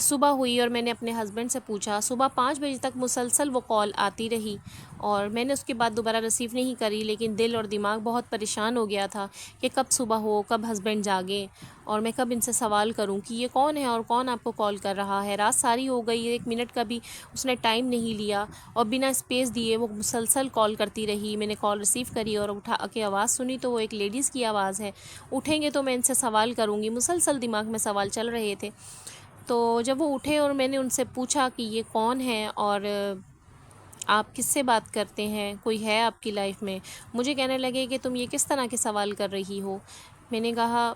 صبح ہوئی اور میں نے اپنے ہسبینڈ سے پوچھا، صبح 5 بجے تک مسلسل وہ کال آتی رہی اور میں نے اس کے بعد دوبارہ ریسیو نہیں کری، لیکن دل اور دماغ بہت پریشان ہو گیا تھا کہ کب صبح ہو، کب ہسبینڈ جاگیں اور میں کب ان سے سوال کروں کہ یہ کون ہے اور کون آپ کو کال کر رہا ہے۔ رات ساری ہو گئی، 1 منٹ کا بھی اس نے ٹائم نہیں لیا اور بنا اسپیس دیے وہ مسلسل کال کرتی رہی۔ میں نے کال ریسیو کری اور اٹھا کے آواز سنی تو وہ ایک لیڈیز کی آواز ہے، اٹھیں گے تو میں ان سے سوال کروں گی۔ مسلسل دماغ میں سوال چل رہے تھے، تو جب وہ اٹھے اور میں نے ان سے پوچھا کہ یہ کون ہے اور آپ کس سے بات کرتے ہیں، کوئی ہے آپ کی لائف میں، مجھے کہنے لگے کہ تم یہ کس طرح کے سوال کر رہی ہو۔ میں نے کہا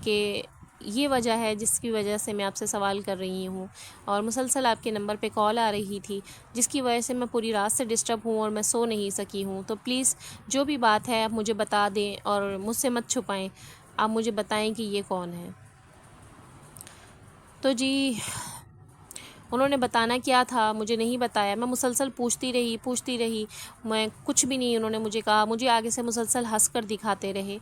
کہ یہ وجہ ہے جس کی وجہ سے میں آپ سے سوال کر رہی ہوں اور مسلسل آپ کے نمبر پہ کال آ رہی تھی، جس کی وجہ سے میں پوری رات سے ڈسٹرب ہوں اور میں سو نہیں سکی ہوں۔ تو پلیز جو بھی بات ہے آپ مجھے بتا دیں اور مجھ سے مت چھپائیں، آپ مجھے بتائیں کہ یہ کون ہے۔ تو جی انہوں نے بتانا کیا تھا مجھے نہیں بتایا، میں مسلسل پوچھتی رہی، میں کچھ بھی نہیں انہوں نے مجھے کہا، مجھے آگے سے مسلسل ہنس کر دکھاتے رہے۔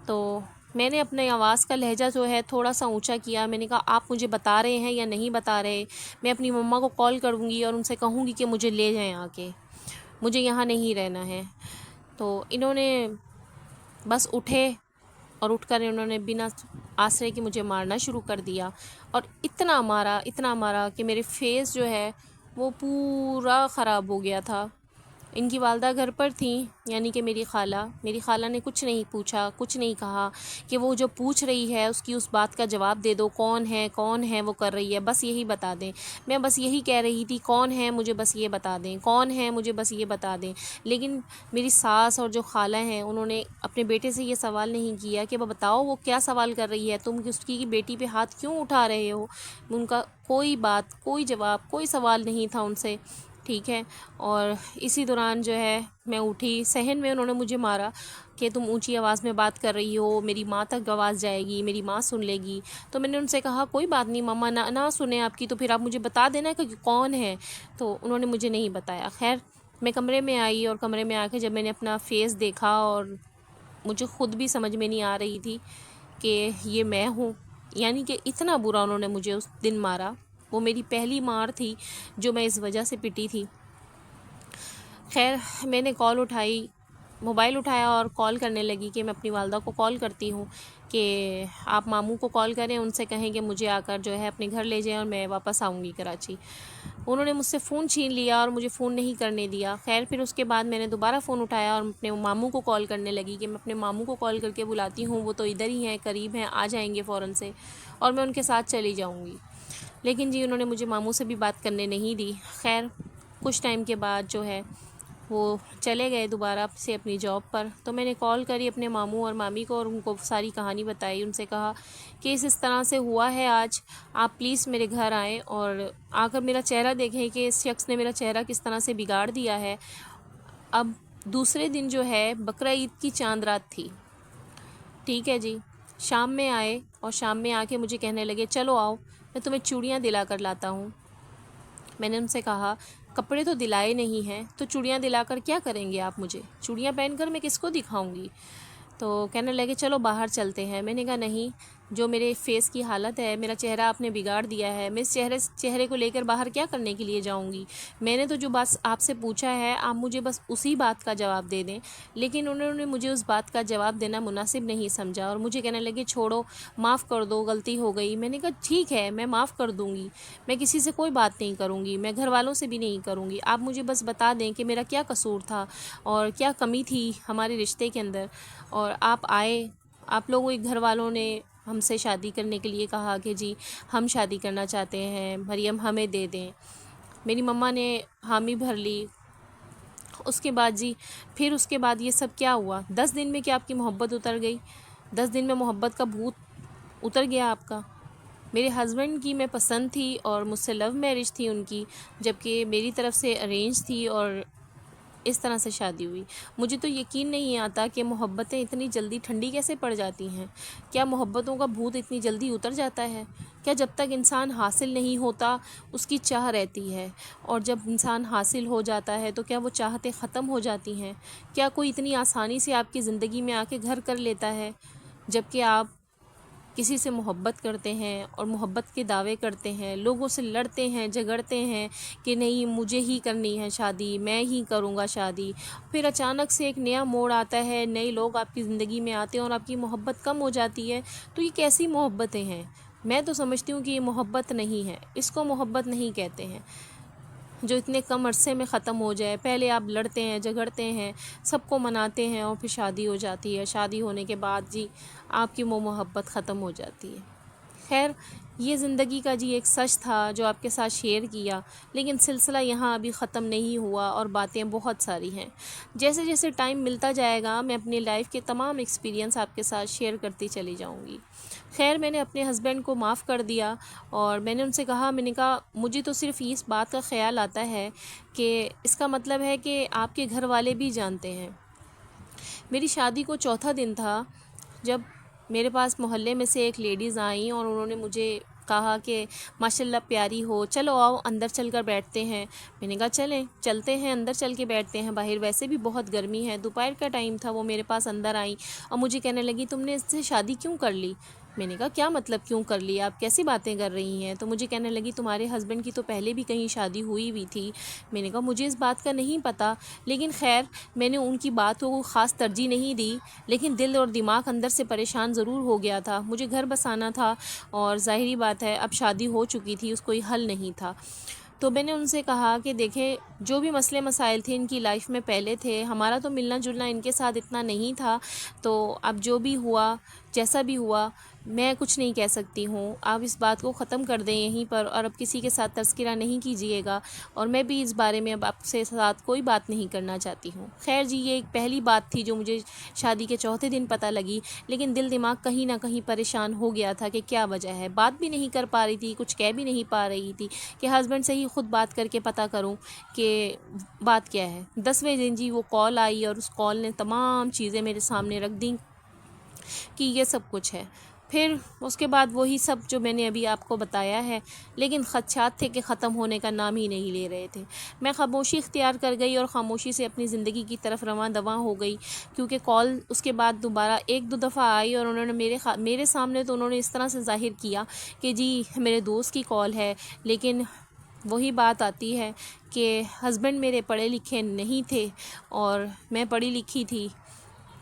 تو میں نے اپنے آواز کا لہجہ جو ہے تھوڑا سا اونچا کیا، میں نے کہا آپ مجھے بتا رہے ہیں یا نہیں بتا رہے، میں اپنی مما کو کال کروں گی اور ان سے کہوں گی کہ مجھے لے جائیں آ کے، مجھے یہاں نہیں رہنا ہے۔ تو انہوں نے بس اٹھے اور اٹھ کر انہوں نے بنا آسرے کے مجھے مارنا شروع کر دیا اور اتنا مارا کہ میرے فیس جو ہے وہ پورا خراب ہو گیا تھا۔ ان کی والدہ گھر پر تھیں، یعنی کہ میری خالہ نے کچھ نہیں پوچھا، کچھ نہیں کہا کہ وہ جو پوچھ رہی ہے اس کی اس بات کا جواب دے دو، کون ہے وہ کر رہی ہے، بس یہی بتا دیں۔ میں بس یہی کہہ رہی تھی کون ہے مجھے بس یہ بتا دیں، کون ہے مجھے بس یہ بتا دیں۔ لیکن میری ساس اور جو خالہ ہیں انہوں نے اپنے بیٹے سے یہ سوال نہیں کیا کہ بتاؤ وہ کیا سوال کر رہی ہے، تم اس کی بیٹی پہ ہاتھ کیوں اٹھا رہے ہو۔ ان کا کوئی بات، کوئی جواب، کوئی سوال نہیں تھا ان سے، ٹھیک ہے۔ اور اسی دوران جو ہے میں اٹھی، صحن میں انہوں نے مجھے مارا کہ تم اونچی آواز میں بات کر رہی ہو، میری ماں تک آواز جائے گی، میری ماں سن لے گی۔ تو میں نے ان سے کہا کوئی بات نہیں مما، نہ سنیں آپ کی تو پھر آپ مجھے بتا دینا کہ کون ہے۔ تو انہوں نے مجھے نہیں بتایا۔ خیر میں کمرے میں آئی اور کمرے میں آ کے جب میں نے اپنا فیس دیکھا اور مجھے خود بھی سمجھ میں نہیں آ رہی تھی کہ یہ میں ہوں، یعنی کہ اتنا برا انہوں نے مجھے اس دن مارا۔ وہ میری پہلی مار تھی جو میں اس وجہ سے پٹی تھی۔ خیر میں نے موبائل اٹھایا اور کال کرنے لگی کہ میں اپنی والدہ کو کال کرتی ہوں کہ آپ ماموں کو کال کریں، ان سے کہیں کہ مجھے آ کر جو ہے اپنے گھر لے جائیں اور میں واپس آؤں گی کراچی۔ انہوں نے مجھ سے فون چھین لیا اور مجھے فون نہیں کرنے دیا۔ خیر پھر اس کے بعد میں نے دوبارہ فون اٹھایا اور اپنے ماموں کو کال کرنے لگی کہ میں اپنے ماموں کو کال کر کے بلاتی ہوں، وہ تو ادھر ہی ہیں، قریب ہیں، آ جائیں گے فوراً سے اور میں ان کے ساتھ چلی جاؤں گی۔ لیکن جی انہوں نے مجھے ماموں سے بھی بات کرنے نہیں دی۔ خیر کچھ ٹائم کے بعد جو ہے وہ چلے گئے دوبارہ سے اپنی جاب پر۔ تو میں نے کال کری اپنے ماموں اور مامی کو اور ان کو ساری کہانی بتائی، ان سے کہا کہ اس طرح سے ہوا ہے آج، آپ پلیز میرے گھر آئیں اور آ کر میرا چہرہ دیکھیں کہ اس شخص نے میرا چہرہ کس طرح سے بگاڑ دیا ہے۔ اب دوسرے دن جو ہے بقرعید کی چاند رات تھی، ٹھیک ہے جی۔ شام میں آئے اور شام میں آ کے مجھے کہنے لگے چلو آؤ میں تمہیں چوڑیاں دلا کر لاتا ہوں۔ میں نے ان سے کہا کپڑے تو دلائے نہیں ہیں تو چوڑیاں دلا کر کیا کریں گے آپ مجھے، چوڑیاں پہن کر میں کس کو دکھاؤں گی۔ تو کہنے لگے چلو باہر چلتے ہیں۔ میں نے کہا نہیں، جو میرے فیس کی حالت ہے، میرا چہرہ آپ نے بگاڑ دیا ہے، میں اس چہرے کو لے کر باہر کیا کرنے کے لیے جاؤں گی۔ میں نے تو جو بات آپ سے پوچھا ہے آپ مجھے بس اسی بات کا جواب دے دیں۔ لیکن انہوں نے مجھے اس بات کا جواب دینا مناسب نہیں سمجھا اور مجھے کہنے لگے چھوڑو، معاف کر دو، غلطی ہو گئی۔ میں نے کہا ٹھیک ہے میں معاف کر دوں گی، میں کسی سے کوئی بات نہیں کروں گی، میں گھر والوں سے بھی نہیں کروں گی، آپ مجھے بس بتا دیں کہ میرا کیا قصور تھا اور کیا کمی تھی ہمارے رشتے کے اندر۔ اور آپ آئے، آپ لوگوں کے گھر والوں نے ہم سے شادی کرنے کے لیے کہا کہ جی ہم شادی کرنا چاہتے ہیں، مریم ہمیں دے دیں۔ میری مما نے حامی بھر لی۔ اس کے بعد جی پھر اس کے بعد یہ سب کیا ہوا، 10 دن میں کیا آپ کی محبت اتر گئی؟ 10 دن میں محبت کا بھوت اتر گیا آپ کا؟ میرے ہسبینڈ کی میں پسند تھی اور مجھ سے لو میرج تھی ان کی، جبکہ میری طرف سے ارینج تھی اور اس طرح سے شادی ہوئی۔ مجھے تو یقین نہیں آتا کہ محبتیں اتنی جلدی ٹھنڈی کیسے پڑ جاتی ہیں۔ کیا محبتوں کا بھوت اتنی جلدی اتر جاتا ہے؟ کیا جب تک انسان حاصل نہیں ہوتا اس کی چاہ رہتی ہے اور جب انسان حاصل ہو جاتا ہے تو کیا وہ چاہتیں ختم ہو جاتی ہیں؟ کیا کوئی اتنی آسانی سے آپ کی زندگی میں آ کے گھر کر لیتا ہے جبکہ آپ کسی سے محبت کرتے ہیں اور محبت کے دعوے کرتے ہیں، لوگوں سے لڑتے ہیں، جھگڑتے ہیں کہ نہیں مجھے ہی کرنی ہے شادی، میں ہی کروں گا شادی، پھر اچانک سے ایک نیا موڑ آتا ہے، نئے لوگ آپ کی زندگی میں آتے ہیں اور آپ کی محبت کم ہو جاتی ہے، تو یہ کیسی محبتیں ہیں؟ میں تو سمجھتی ہوں کہ یہ محبت نہیں ہے، اس کو محبت نہیں کہتے ہیں جو اتنے کم عرصے میں ختم ہو جائے۔ پہلے آپ لڑتے ہیں، جھگڑتے ہیں، سب کو مناتے ہیں اور پھر شادی ہو جاتی ہے، شادی ہونے کے بعد جی آپ کی وہ محبت ختم ہو جاتی ہے۔ خیر، یہ زندگی کا جی ایک سچ تھا جو آپ کے ساتھ شیئر کیا، لیکن سلسلہ یہاں ابھی ختم نہیں ہوا اور باتیں بہت ساری ہیں۔ جیسے جیسے ٹائم ملتا جائے گا میں اپنی لائف کے تمام ایکسپیرینس آپ کے ساتھ شیئر کرتی چلی جاؤں گی۔ خیر، میں نے اپنے ہسبینڈ کو معاف کر دیا اور میں نے ان سے کہا، میں نے کہا مجھے تو صرف اس بات کا خیال آتا ہے کہ اس کا مطلب ہے کہ آپ کے گھر والے بھی جانتے ہیں۔ میری شادی کو چوتھا دن تھا جب میرے پاس محلے میں سے ایک لیڈیز آئیں اور انہوں نے مجھے کہا کہ ماشاءاللہ پیاری ہو، چلو آؤ اندر چل کر بیٹھتے ہیں۔ میں نے کہا چلیں، چلتے ہیں، اندر چل کے بیٹھتے ہیں، باہر ویسے بھی بہت گرمی ہے۔ دوپہر کا ٹائم تھا، وہ میرے پاس اندر آئیں اور مجھے کہنے لگی تم نے اس سے شادی کیوں کر لی؟ میں نے کہا کیا مطلب کیوں کر لی؟ آپ کیسی باتیں کر رہی ہیں؟ تو مجھے کہنے لگی تمہارے ہسبینڈ کی تو پہلے بھی کہیں شادی ہوئی ہوئی تھی۔ میں نے کہا مجھے اس بات کا نہیں پتہ، لیکن خیر میں نے ان کی باتوں کو خاص ترجیح نہیں دی، لیکن دل اور دماغ اندر سے پریشان ضرور ہو گیا تھا۔ مجھے گھر بسانا تھا اور ظاہری بات ہے اب شادی ہو چکی تھی، اس کوئی حل نہیں تھا۔ تو میں نے ان سے کہا کہ دیکھیں جو بھی مسئلے مسائل تھے ان کی لائف میں پہلے تھے، ہمارا تو ملنا جلنا ان کے ساتھ اتنا نہیں تھا، تو اب جو بھی ہوا جیسا بھی ہوا میں کچھ نہیں کہہ سکتی ہوں، آپ اس بات کو ختم کر دیں یہیں پر اور اب کسی کے ساتھ تذکرہ نہیں کیجیے گا، اور میں بھی اس بارے میں اب آپ سے ساتھ کوئی بات نہیں کرنا چاہتی ہوں۔ خیر جی، یہ ایک پہلی بات تھی جو مجھے شادی کے چوتھے دن پتہ لگی، لیکن دل دماغ کہیں نہ کہیں پریشان ہو گیا تھا کہ کیا وجہ ہے، بات بھی نہیں کر پا رہی تھی، کچھ کہہ بھی نہیں پا رہی تھی کہ ہسبینڈ سے ہی خود بات کر کے پتہ کروں کہ بات کیا ہے۔ 10ویں دن جی وہ کال آئی اور اس کال نے تمام چیزیں میرے سامنے رکھ دیں کہ یہ سب کچھ ہے۔ پھر اس کے بعد وہی سب جو میں نے ابھی آپ کو بتایا ہے، لیکن خدشات تھے کہ ختم ہونے کا نام ہی نہیں لے رہے تھے۔ میں خاموشی اختیار کر گئی اور خاموشی سے اپنی زندگی کی طرف رواں دواں ہو گئی، کیونکہ کال اس کے بعد دوبارہ ایک دو دفعہ آئی اور انہوں نے میرے سامنے تو انہوں نے اس طرح سے ظاہر کیا کہ جی میرے دوست کی کال ہے، لیکن وہی بات آتی ہے کہ ہسبینڈ میرے پڑھے لکھے نہیں تھے اور میں پڑھی لکھی تھی،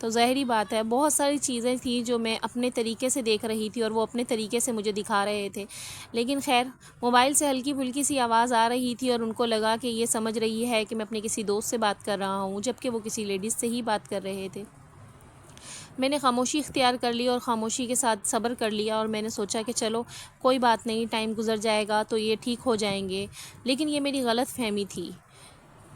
تو ظاہری بات ہے بہت ساری چیزیں تھیں جو میں اپنے طریقے سے دیکھ رہی تھی اور وہ اپنے طریقے سے مجھے دکھا رہے تھے، لیکن خیر موبائل سے ہلکی پھلکی سی آواز آ رہی تھی اور ان کو لگا کہ یہ سمجھ رہی ہے کہ میں اپنے کسی دوست سے بات کر رہا ہوں، جبکہ وہ کسی لیڈیز سے ہی بات کر رہے تھے۔ میں نے خاموشی اختیار کر لی اور خاموشی کے ساتھ صبر کر لیا، اور میں نے سوچا کہ چلو کوئی بات نہیں، ٹائم گزر جائے گا تو یہ ٹھیک ہو جائیں گے، لیکن یہ میری غلط فہمی تھی۔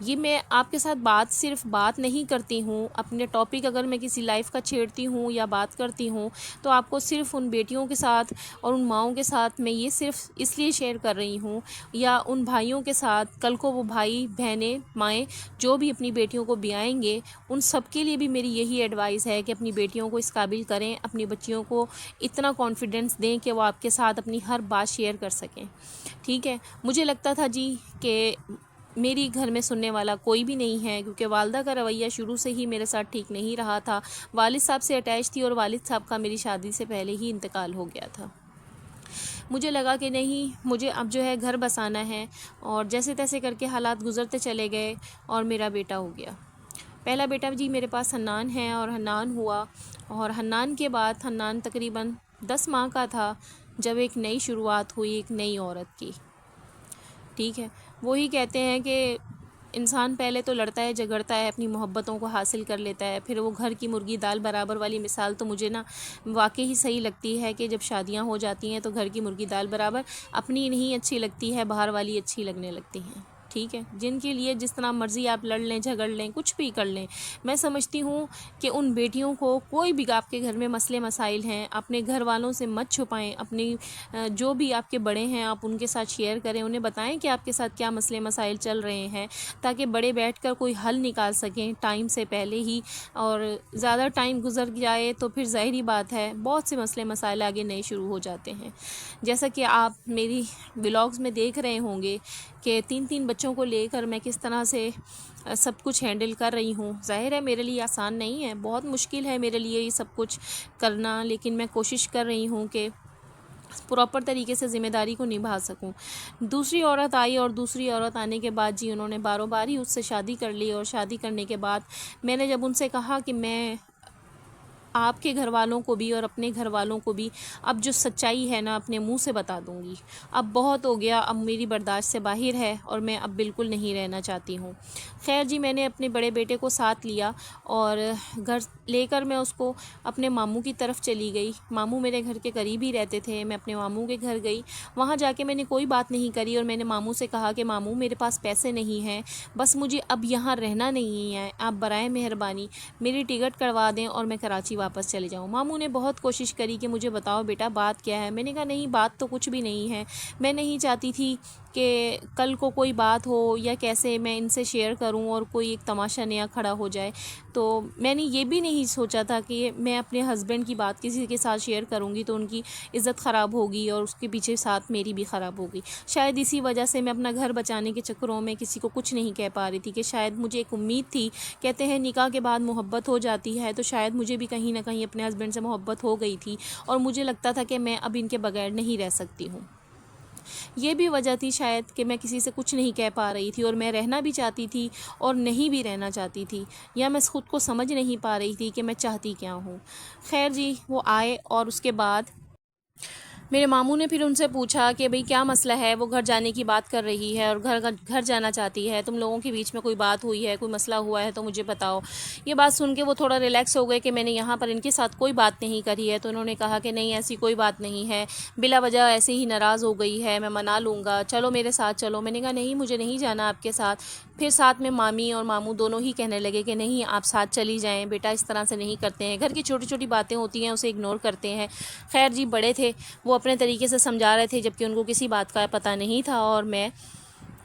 یہ میں آپ کے ساتھ صرف بات نہیں کرتی ہوں، اپنے ٹاپک اگر میں کسی لائف کا چھیڑتی ہوں یا بات کرتی ہوں تو آپ کو صرف ان بیٹیوں کے ساتھ اور ان ماؤں کے ساتھ میں یہ صرف اس لیے شیئر کر رہی ہوں، یا ان بھائیوں کے ساتھ کل کو وہ بھائی بہنیں مائیں جو بھی اپنی بیٹیوں کو بیائیں گے ان سب کے لیے بھی میری یہی ایڈوائس ہے کہ اپنی بیٹیوں کو اس قابل کریں، اپنی بچیوں کو اتنا کانفیڈنس دیں کہ وہ آپ کے ساتھ اپنی ہر بات شیئر کر سکیں۔ ٹھیک ہے، مجھے لگتا تھا جی کہ میری گھر میں سننے والا کوئی بھی نہیں ہے، کیونکہ والدہ کا رویہ شروع سے ہی میرے ساتھ ٹھیک نہیں رہا تھا، والد صاحب سے اٹیچ تھی اور والد صاحب کا میری شادی سے پہلے ہی انتقال ہو گیا تھا۔ مجھے لگا کہ نہیں، مجھے اب جو ہے گھر بسانا ہے، اور جیسے تیسے کر کے حالات گزرتے چلے گئے اور میرا بیٹا ہو گیا۔ پہلا بیٹا جی میرے پاس حنان ہے، اور حنان ہوا، اور حنان کے بعد حنان تقریباً 10 ماہ کا تھا جب ایک نئی شروعات ہوئی ایک نئی عورت کی۔ ٹھیک ہے، وہی کہتے ہیں کہ انسان پہلے تو لڑتا ہے، جھگڑتا ہے، اپنی محبتوں کو حاصل کر لیتا ہے، پھر وہ گھر کی مرغی دال برابر والی مثال تو مجھے واقعی ہی صحیح لگتی ہے کہ جب شادیاں ہو جاتی ہیں تو گھر کی مرغی دال برابر اپنی نہیں اچھی لگتی ہے، باہر والی اچھی لگنے لگتی ہیں۔ ٹھیک ہے، جن کے لیے جس طرح مرضی آپ لڑ لیں، جھگڑ لیں، کچھ بھی کر لیں، میں سمجھتی ہوں کہ ان بیٹیوں کو کوئی بھی آپ کے گھر میں مسئلے مسائل ہیں اپنے گھر والوں سے مت چھپائیں، اپنی جو بھی آپ کے بڑے ہیں آپ ان کے ساتھ شیئر کریں، انہیں بتائیں کہ آپ کے ساتھ کیا مسئلے مسائل چل رہے ہیں، تاکہ بڑے بیٹھ کر کوئی حل نکال سکیں ٹائم سے پہلے ہی، اور زیادہ ٹائم گزر جائے تو پھر ظاہری بات ہے بہت سے مسئلے مسائل آگے نئے شروع ہو جاتے ہیں۔ جیسا کہ آپ میری ولاگز میں دیکھ رہے ہوں گے کہ 3 بچوں بچوں کو لے کر میں کس طرح سے سب کچھ ہینڈل کر رہی ہوں۔ ظاہر ہے میرے لیے آسان نہیں ہے، بہت مشکل ہے میرے لیے یہ سب کچھ کرنا، لیکن میں کوشش کر رہی ہوں کہ پراپر طریقے سے ذمہ داری کو نبھا سکوں۔ دوسری عورت آئی اور دوسری عورت آنے کے بعد جی انہوں نے باروں بار ہی اس سے شادی کر لی، اور شادی کرنے کے بعد میں نے جب ان سے کہا کہ میں آپ کے گھر والوں کو بھی اور اپنے گھر والوں کو بھی اب جو سچائی ہے نا اپنے منہ سے بتا دوں گی، اب بہت ہو گیا، اب میری برداشت سے باہر ہے اور میں اب بالکل نہیں رہنا چاہتی ہوں۔ خیر جی میں نے اپنے بڑے بیٹے کو ساتھ لیا اور گھر لے کر میں اس کو اپنے ماموں کی طرف چلی گئی۔ ماموں میرے گھر کے قریب ہی رہتے تھے، میں اپنے ماموں کے گھر گئی۔ وہاں جا کے میں نے کوئی بات نہیں کری اور میں نے ماموں سے کہا کہ ماموں میرے پاس پیسے نہیں ہیں، بس مجھے اب یہاں رہنا نہیں ہے، آپ برائے مہربانی میری ٹکٹ کروا دیں اور میں کراچی واپس چلے جاؤں۔ ماموں نے بہت کوشش کری کہ مجھے بتاؤ بیٹا بات کیا ہے۔ میں نے کہا نہیں بات تو کچھ بھی نہیں ہے، میں نہیں چاہتی تھی کہ کل کو کوئی بات ہو یا کیسے میں ان سے شیئر کروں اور کوئی ایک تماشا نیا کھڑا ہو جائے، تو میں نے یہ بھی نہیں سوچا تھا کہ میں اپنے ہسبینڈ کی بات کسی کے ساتھ شیئر کروں گی تو ان کی عزت خراب ہوگی اور اس کے پیچھے ساتھ میری بھی خراب ہوگی۔ شاید اسی وجہ سے میں اپنا گھر بچانے کے چکروں میں کسی کو کچھ نہیں کہہ پا رہی تھی، کہ شاید مجھے ایک امید تھی، کہتے ہیں نکاح کے بعد محبت ہو جاتی ہے، تو شاید مجھے بھی کہیں نہ کہیں اپنے ہسبینڈ سے محبت ہو گئی تھی اور مجھے لگتا تھا کہ میں اب ان کے بغیر نہیں رہ سکتی ہوں۔ یہ بھی وجہ تھی شاید کہ میں کسی سے کچھ نہیں کہہ پا رہی تھی، اور میں رہنا بھی چاہتی تھی اور نہیں بھی رہنا چاہتی تھی، یا میں خود کو سمجھ نہیں پا رہی تھی کہ میں چاہتی کیا ہوں۔ خیر جی وہ آئے اور اس کے بعد میرے ماموں نے پھر ان سے پوچھا کہ بھئی کیا مسئلہ ہے، وہ گھر جانے کی بات کر رہی ہے اور گھر جانا چاہتی ہے، تم لوگوں کے بیچ میں کوئی بات ہوئی ہے، کوئی مسئلہ ہوا ہے تو مجھے بتاؤ۔ یہ بات سن کے وہ تھوڑا ریلیکس ہو گئے کہ میں نے یہاں پر ان کے ساتھ کوئی بات نہیں کری ہے، تو انہوں نے کہا کہ نہیں ایسی کوئی بات نہیں ہے، بلا وجہ ایسے ہی ناراض ہو گئی ہے، میں منا لوں گا، چلو میرے ساتھ چلو۔ میں نے کہا نہیں مجھے نہیں جانا آپ کے ساتھ۔ پھر ساتھ میں مامی اور ماموں دونوں ہی کہنے لگے کہ نہیں آپ ساتھ چلی جائیں، بیٹا اس طرح سے نہیں کرتے ہیں، گھر کی چھوٹی چھوٹی باتیں ہوتی ہیں اسے اگنور کرتے ہیں۔ خیر جی بڑے تھے، وہ اپنے طریقے سے سمجھا رہے تھے جبکہ ان کو کسی بات کا پتہ نہیں تھا، اور میں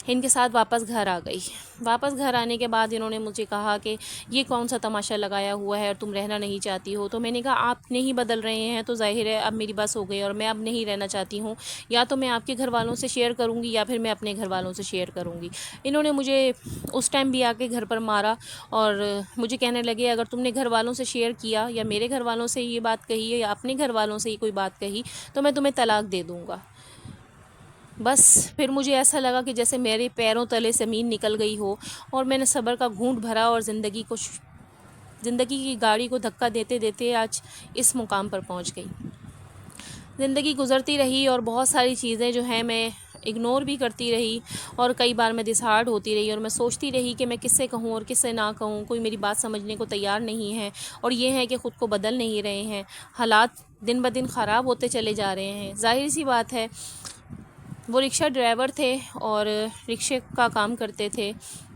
ان کے ساتھ واپس گھر آ گئی۔ واپس گھر آنے کے بعد انہوں نے مجھے کہا کہ یہ کون سا تماشا لگایا ہوا ہے اور تم رہنا نہیں چاہتی ہو، تو میں نے کہا آپ نہیں بدل رہے ہیں تو ظاہر ہے اب میری بس ہو گئی اور میں اب نہیں رہنا چاہتی ہوں، یا تو میں آپ کے گھر والوں سے شیئر کروں گی یا پھر میں اپنے گھر والوں سے شیئر کروں گی۔ انہوں نے مجھے اس ٹائم بھی آ کے گھر پر مارا اور مجھے کہنے لگے اگر تم نے گھر والوں سے شیئر کیا یا میرے گھر والوں سے یہ بات کہی ہے یا اپنے گھر والوں سے یہ کوئی بات کہی تو میں تمہیں طلاق دے دوں گا۔ بس پھر مجھے ایسا لگا کہ جیسے میرے پیروں تلے زمین نکل گئی ہو، اور میں نے صبر کا گھونٹ بھرا اور زندگی کی گاڑی کو دھکا دیتے دیتے آج اس مقام پر پہنچ گئی۔ زندگی گزرتی رہی اور بہت ساری چیزیں جو ہیں میں اگنور بھی کرتی رہی، اور کئی بار میں ڈسہارڈ ہوتی رہی اور میں سوچتی رہی کہ میں کس سے کہوں اور کس سے نہ کہوں، کوئی میری بات سمجھنے کو تیار نہیں ہے، اور یہ ہے کہ خود کو بدل نہیں رہے ہیں، حالات دن بدن خراب ہوتے چلے جا رہے ہیں۔ ظاہر سی بات ہے وہ رکشہ ڈرائیور تھے اور رکشے کا کام کرتے تھے،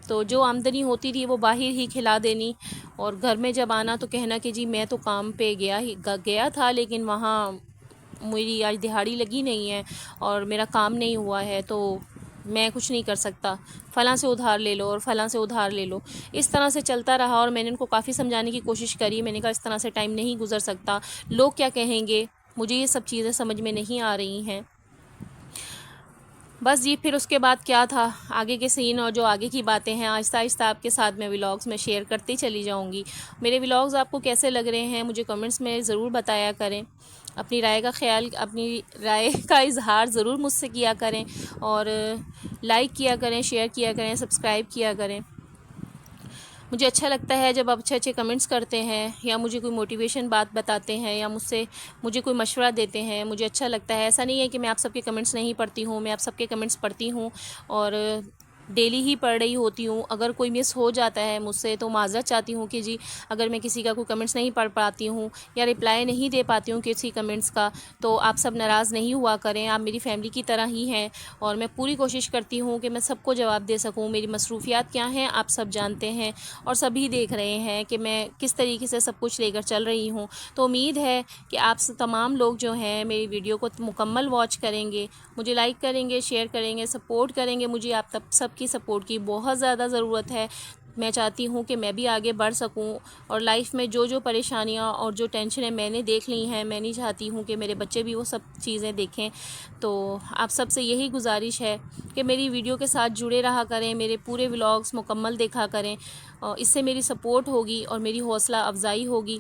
تو جو آمدنی ہوتی تھی وہ باہر ہی کھلا دینی، اور گھر میں جب آنا تو کہنا کہ جی میں تو کام پہ گیا تھا لیکن وہاں میری آج دہاڑی لگی نہیں ہے اور میرا کام نہیں ہوا ہے تو میں کچھ نہیں کر سکتا، فلاں سے ادھار لے لو اور فلاں سے ادھار لے لو۔ اس طرح سے چلتا رہا اور میں نے ان کو کافی سمجھانے کی کوشش کری، میں نے کہا اس طرح سے ٹائم نہیں گزر سکتا، لوگ کیا کہیں گے، مجھے یہ سب چیزیں سمجھ میں نہیں آ رہی ہیں۔ بس جی پھر اس کے بعد کیا تھا آگے کے سین اور جو آگے کی باتیں ہیں آہستہ آہستہ آپ کے ساتھ میں ولاگز میں شیئر کرتی چلی جاؤں گی۔ میرے ولاگز آپ کو کیسے لگ رہے ہیں مجھے کمنٹس میں ضرور بتایا کریں، اپنی رائے کا اظہار ضرور مجھ سے کیا کریں، اور لائک کیا کریں، شیئر کیا کریں، سبسکرائب کیا کریں۔ مجھے اچھا لگتا ہے جب آپ اچھے اچھے کمنٹس کرتے ہیں یا مجھے کوئی موٹیویشن بات بتاتے ہیں یا مجھے کوئی مشورہ دیتے ہیں، مجھے اچھا لگتا ہے۔ ایسا نہیں ہے کہ میں آپ سب کے کمنٹس نہیں پڑھتی ہوں، میں آپ سب کے کمنٹس پڑھتی ہوں اور ڈیلی ہی پڑھ رہی ہوتی ہوں۔ اگر کوئی مس ہو جاتا ہے مجھ سے تو معذرت چاہتی ہوں کہ جی اگر میں کسی کا کوئی کمنٹس نہیں پڑھ پاتی ہوں یا رپلائی نہیں دے پاتی ہوں کسی کمنٹس کا، تو آپ سب ناراض نہیں ہوا کریں، آپ میری فیملی کی طرح ہی ہیں اور میں پوری کوشش کرتی ہوں کہ میں سب کو جواب دے سکوں۔ میری مصروفیات کیا ہیں آپ سب جانتے ہیں اور سبھی دیکھ رہے ہیں کہ میں کس طریقے سے سب کچھ لے کر چل رہی ہوں، تو امید ہے کہ آپ تمام لوگ جو ہیں میری ویڈیو کو مکمل واچ کریں گے، مجھے لائک کریں گے، شیئر کریں گے، سپورٹ کریں گے۔ مجھے آپ سب کی سپورٹ کی بہت زیادہ ضرورت ہے، میں چاہتی ہوں کہ میں بھی آگے بڑھ سکوں اور لائف میں جو پریشانیاں اور جو ٹینشنیں میں نے دیکھ لی ہیں، میں نہیں چاہتی ہوں کہ میرے بچے بھی وہ سب چیزیں دیکھیں۔ تو آپ سب سے یہی گزارش ہے کہ میری ویڈیو کے ساتھ جڑے رہا کریں، میرے پورے ولاگز مکمل دیکھا کریں، اور اس سے میری سپورٹ ہوگی اور میری حوصلہ افزائی ہوگی۔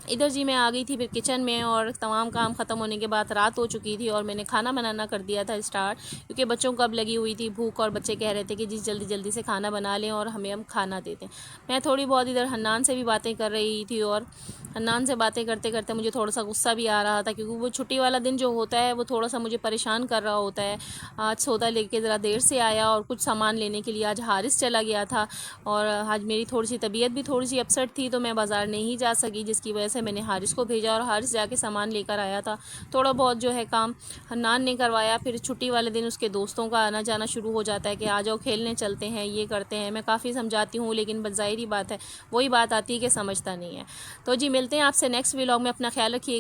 ادھر جی میں آ گئی تھی پھر کچن میں، اور تمام کام ختم ہونے کے بعد رات ہو چکی تھی اور میں نے کھانا بنانا کر دیا تھا اسٹارٹ، کیونکہ بچوں کو اب لگی ہوئی تھی بھوک اور بچے کہہ رہے تھے کہ جی جلدی جلدی سے کھانا بنا لیں اور ہمیں ہم کھانا دے دیں۔ میں تھوڑی بہت ادھر حنان سے بھی باتیں کر رہی تھی، اور حنان سے باتیں کرتے کرتے مجھے تھوڑا سا غصہ بھی آ رہا تھا، کیونکہ وہ چھٹی والا دن جو ہوتا ہے وہ تھوڑا سا مجھے پریشان کر رہا ہوتا ہے۔ آج سودا لے کے ذرا دیر سے آیا، اور کچھ سامان لینے کے لیے آج حارث چلا گیا تھا، اور آج میری تھوڑی سی طبیعت بھی تھوڑی سی اپسٹ تھی، تو میں بازار نہیں جا سکی، جس کی وجہ سے میں نے حارث کو بھیجا اور حارث جا کے سامان لے کر آیا تھا۔ تھوڑا بہت جو ہے کام حنان نے کروایا۔ پھر چھٹی والے دن اس کے دوستوں کا آنا جانا شروع ہو جاتا ہے کہ آ جاؤ کھیلنے چلتے ہیں، یہ کرتے ہیں۔ میں کافی سمجھاتی ہوں، لیکن بس ظاہری بات ہے وہی بات آتی ہے کہ سمجھتا نہیں ہے۔ تو جی ملتے ہیں آپ سے نیکسٹ ولاگ میں، اپنا خیال رکھیے۔